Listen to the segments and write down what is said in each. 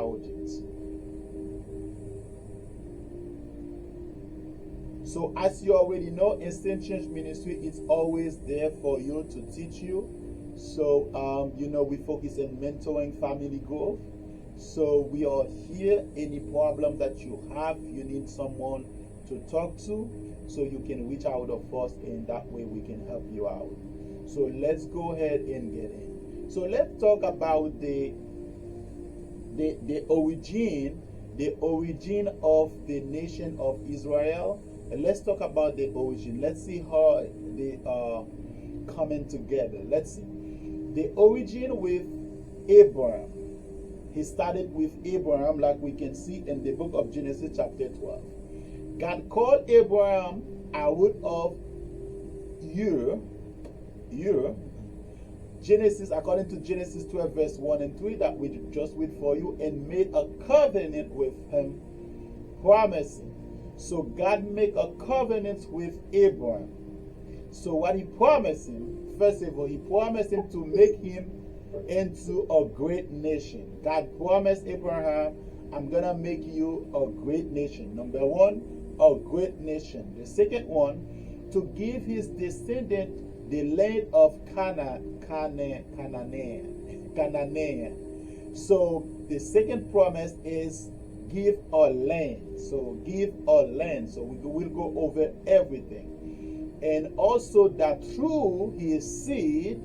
about it. So as you already know, Instant Change Ministry is always there for you to teach you. So we focus on mentoring family growth. So we are here. Any problem that you have, you need someone to talk to, so you can reach out of us, and that way we can help you out. So let's go ahead and get in. So let's talk about the origin of the nation of Israel. And let's talk about the origin. Let's see how they are coming together. Let's see. The origin with Abram. He started with Abram, like we can see in the book of Genesis chapter 12. God called Abram out of Ur, Genesis, according to Genesis 12, verse 1 and 3, that we just read for you, and made a covenant with him, promising. So God made a covenant with Abram. So what he promised him, first of all, he promised him to make him into a great nation. God promised Abraham, I'm going to make you a great nation. Number one, a great nation. The second one, to give his descendant the land of Canaan. So the second promise is give a land. So give a land. So we will go over everything. And also that through his seed,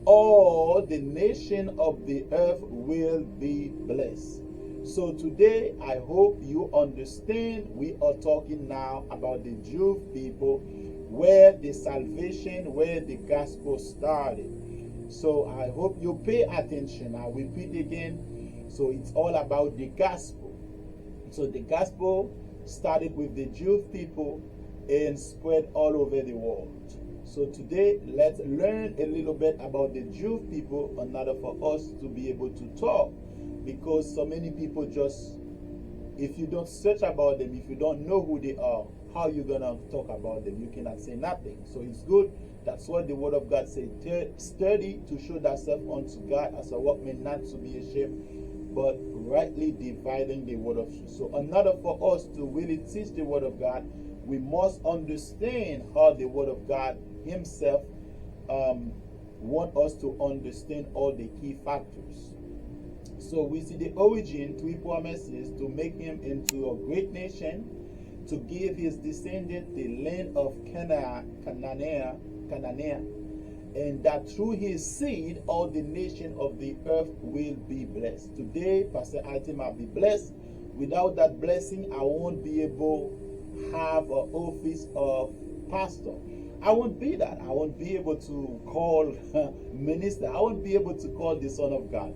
all the nation of the earth will be blessed. So today, I hope you understand, we are talking now about the Jewish people, where the salvation, where the gospel started. So I hope you pay attention. I repeat again. So it's all about the gospel. So the gospel started with the Jewish people and spread all over the world. So today, let's learn a little bit about the Jewish people in order for us to be able to talk. Because so many people just, if you don't search about them, if you don't know who they are, how you going to talk about them? You cannot say nothing. So it's good. That's what the word of God says. Study to show thyself unto God as a workman, not to be ashamed, but rightly dividing the word of truth. So in order for us to really teach the word of God, we must understand how the word of God himself want us to understand all the key factors. So we see the origin, three promises: to make him into a great nation, to give his descendant the land of Canaan, and that through his seed all the nation of the earth will be blessed. Today, Pastor Altema be blessed. Without that blessing, I won't be able to have an office of pastor. I won't be that. I won't be able to call minister. I won't be able to call the Son of God.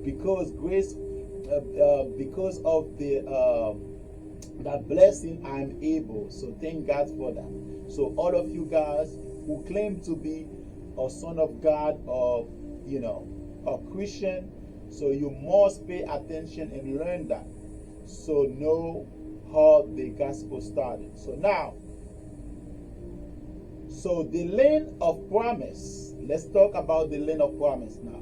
Because grace, because of the that blessing, I'm able. So thank God for that. So all of you guys who claim to be a son of God, or a Christian, so you must pay attention and learn that. So know how the gospel started. So now, so the land of promise. Let's talk about the land of promise now.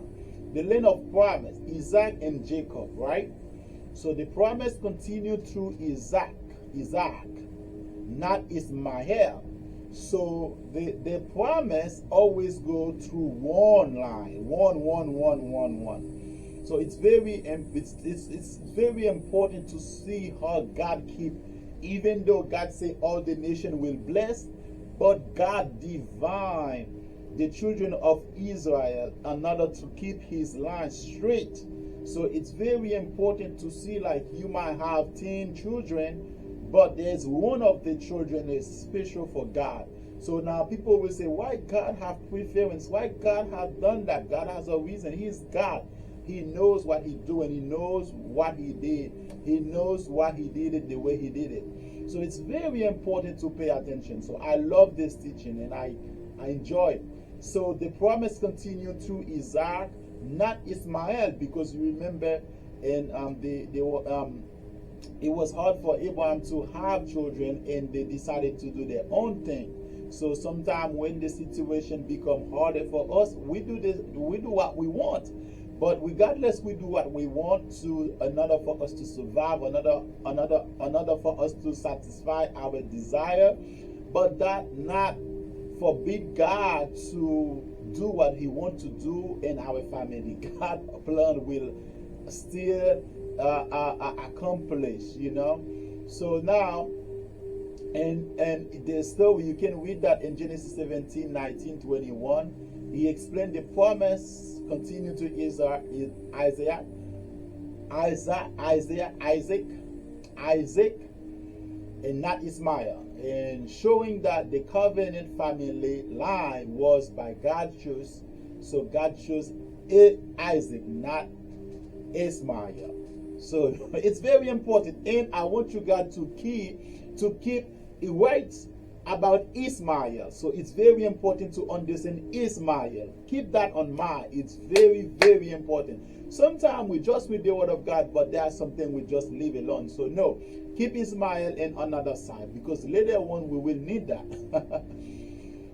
The land of promise, Isaac and Jacob, right? So the promise continued through Isaac, not Ismael. So the promise always go through one line, one. So it's very important to see how God keep, even though God say all the nation will bless, but God divine the children of Israel in order to keep his line straight. So it's very important to see, like, you might have 10 children, but there's one of the children is special for God. So now people will say, why God have preference? Why God have done that? God has a reason. He's God. He knows what he's doing. He knows what he did. He knows why he did it the way he did it. So it's very important to pay attention. So I love this teaching and I enjoy it. So the promise continued through Isaac, not Ismael, because you remember, and it was hard for Abraham to have children, and they decided to do their own thing. So sometimes when the situation become harder for us, we do what we want. But regardless, we do what we want to, in order for us to survive, another for us to satisfy our desire. But that not forbid God to do what He wants to do in our family. God's plan will still accomplish, you know. So now, and the story, you can read that in Genesis 17, 19, 21. He explained the promise continue to Isaac, and not Ismail, and showing that the covenant family line was by God choose. So God chose Isaac, not Ismail. So it's very important, and I want you guys to keep it right about Ismail. So it's very important to understand Ismail. Keep that on mind. It's very, very important. Sometimes we just read the word of God, but there's something we just leave alone. So no, keep Ismail in another side, because later on we will need that.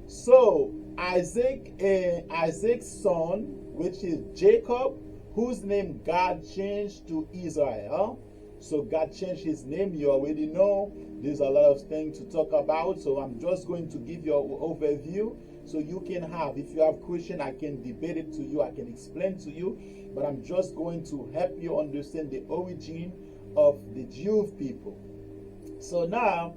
So Isaac's son, which is Jacob, whose name God changed to Israel. So God changed his name. You already know there's a lot of things to talk about. So I'm just going to give you an overview so you can have, if you have question, I can debate it to you, I can explain to you. But I'm just going to help you understand the origin of the Jewish people. So now,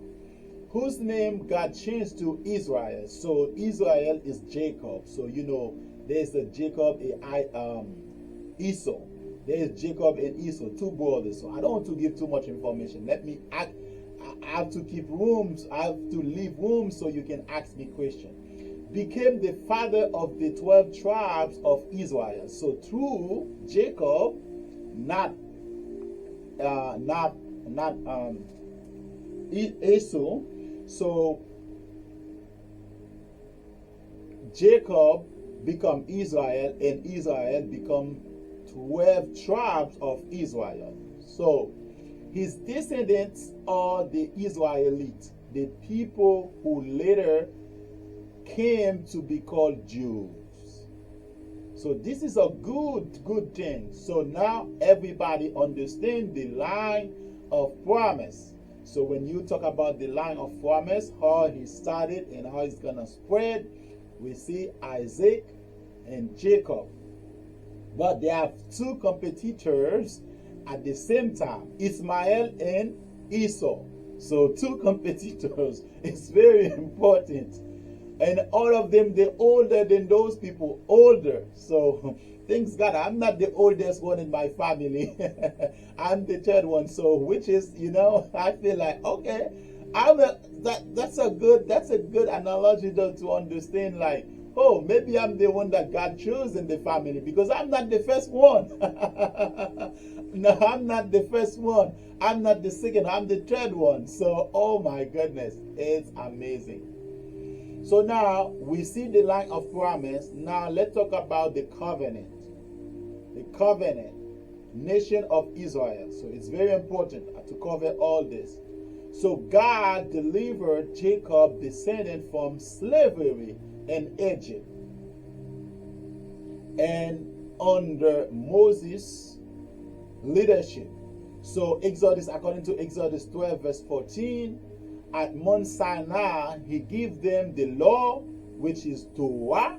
whose name God changed to Israel. So Israel is Jacob. So you know there's a Jacob, Esau. There is Jacob and Esau, two brothers. So I don't want to give too much information. I have to keep rooms. I have to leave room so you can ask me questions. Became the father of the 12 tribes of Israel. So through Jacob, not Esau. So Jacob become Israel, and Israel become 12 tribes of Israel. So his descendants are the Israelites, the people who later came to be called Jews. So this is a good thing. So now everybody understand the line of promise. So when you talk about the line of promise, how he started and how it's gonna spread, we see Isaac and Jacob. But they have two competitors at the same time, Ismail and Esau. So two competitors. It's very important. And all of them, they're older than those people, older. So thanks God, I'm not the oldest one in my family. I'm the third one. So which is, you know, I feel like, okay, that's a good analogy though, to understand, like, oh, maybe I'm the one that God chose in the family, because I'm not the first one. No, I'm not the first one. I'm not the second. I'm the third one. So, oh my goodness, it's amazing. So now we see the line of promise. Now let's talk about the covenant. The covenant, nation of Israel. So it's very important to cover all this. So God delivered Jacob, descendant from slavery in Egypt, and under Moses' leadership. So Exodus, according to Exodus 12 verse 14, at Mount Sinai, he gave them the law, which is Torah,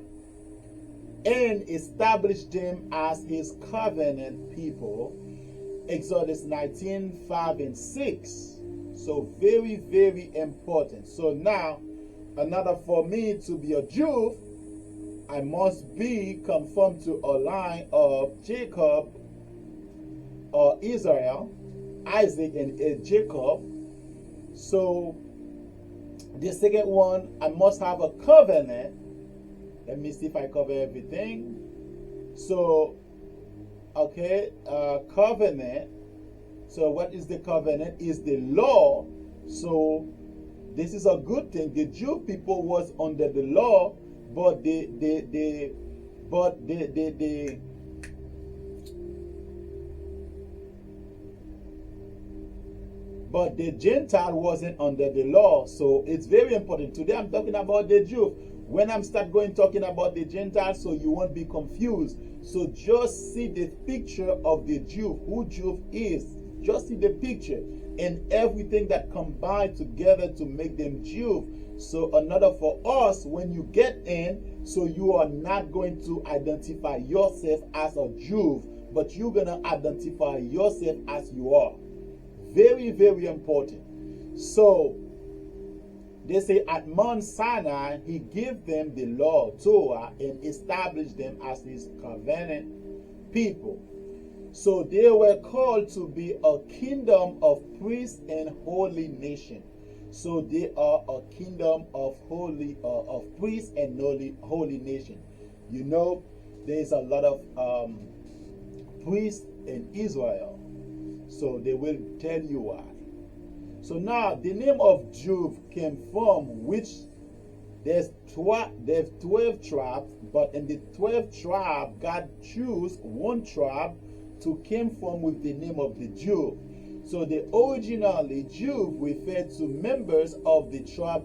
and established them as his covenant people. Exodus 19, 5 and 6. So very, very important. So now, another, for me to be a Jew, I must be conformed to a line of Jacob or Israel, Isaac and Jacob. So the second one, I must have a covenant. Let me see if I cover everything. So, okay, covenant. So what is the covenant? Is the law. So this is a good thing. The Jew people was under the law, but the Gentile wasn't under the law. So it's very important. Today I'm talking about the Jew. When I'm talking about the Gentiles, so you won't be confused. So just see the picture of the Jew, who Jew is. Just see the picture and everything that combined together to make them Jew. So in order for us, when you get in, so you are not going to identify yourself as a Jew, but you're going to identify yourself as you are. Very, very important. So they say at Mount Sinai, he gave them the law, Torah, and established them as his covenant people. So they were called to be a kingdom of priests and holy nation. So they are a kingdom of priests and holy nation. You know, there's a lot of priests in Israel. So they will tell you why. So now the name of Judah came from which there's 12 tribes, but in the 12 tribes, God chose one tribe to came from with the name of the Jew. So the originally Jew referred to members of the tribe